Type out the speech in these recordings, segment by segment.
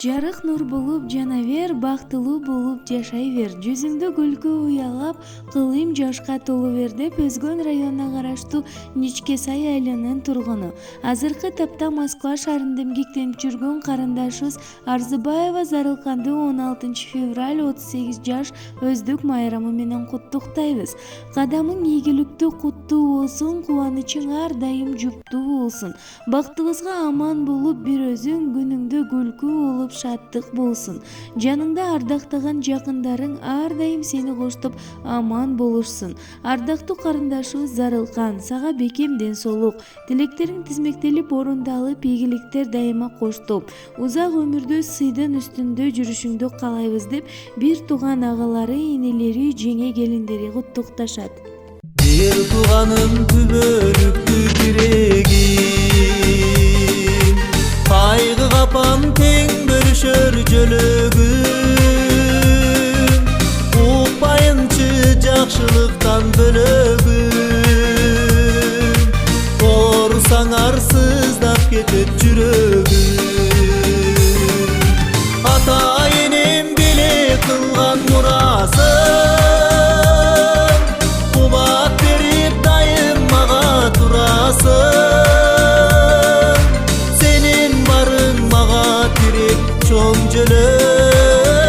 Жарык нур болуп жана бер, бактылуу болуп жашай бер. Жүзүңдө күлкү уялап, кылым жашка толу бер деп Өзгөн районуна караштуу Ничке Сай айылынын тургуну. Азыркы тапта Москва шаарында эмгектенип жүргөн карындашыбыз Арзыбаева Зарылканды 16 февраль 38 жаш өздүк майрамы менен куттуктайбыз. Кадамың ийгиликтүү, куттуу болсун, кубанычың ар дайым жуптуу болсун. Бактыбызга аман болуп, бир өзүң күнүңдө күлкү болуп шаттык болсун. Жаныңда ардактаган жакындарың ар дайым сени коштоп аман болушсун. Ардактуу карындашыбыз Зарылкан, сага бекем ден соолук, тилектериң тизмектелип орундалып, ийгиликтер дайыма коштоп, узак өмүрдө сыйдын үстүндө жүрүшүңдү каалайбыз деп бир тууган агалары, энелери, жеңе келиндери куттукташат. Бир тууганым күбөлүктүү тирегим, кайгы капам тең бөлүшөр жөлөгүм, укпайынчы жакшылыктан бөлөгүм, оорусаң арсыздап кетет жүрөгүм. Ата энем беле кылган мурасым, кубат берип дайым мага турасың. Сенин барың мага тирек чоң жөлөп,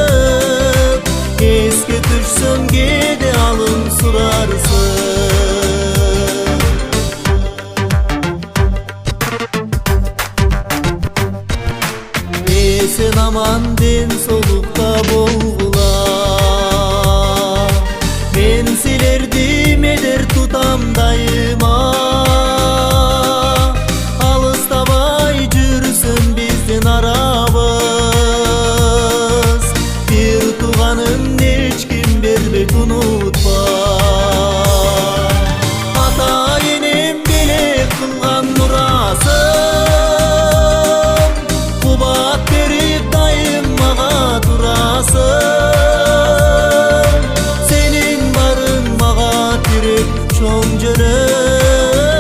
эске түшсөм кээде алым сурарсың. Эсен аман ден соолукта болгула, мен силерди медер тутам дайыма. Алыстабай жүрсүн биздин арабыз, бир тууганым эч ким бербейт унутпа. Ата энем беле кылган мурасым, кубат берип дайым мага турасың. Сенин барың мага тирек чоң жөлөп,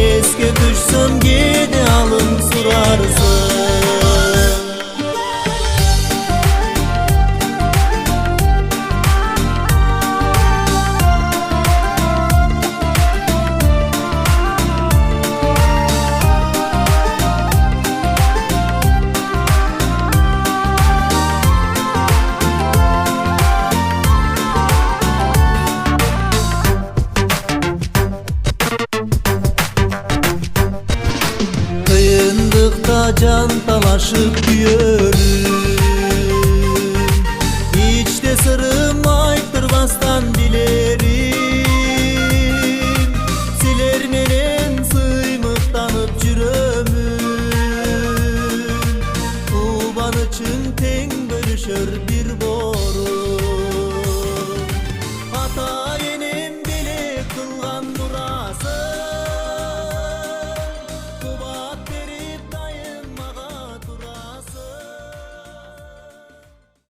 эске түшсөм кээде алым сурарсың. Кыйындыкта жан талашып күйөрүм, ичте сырым айтырбастан билерим. Силер менен сыймыктанып жүрөмүн, кубанычын тең бөлүшөр бир борун.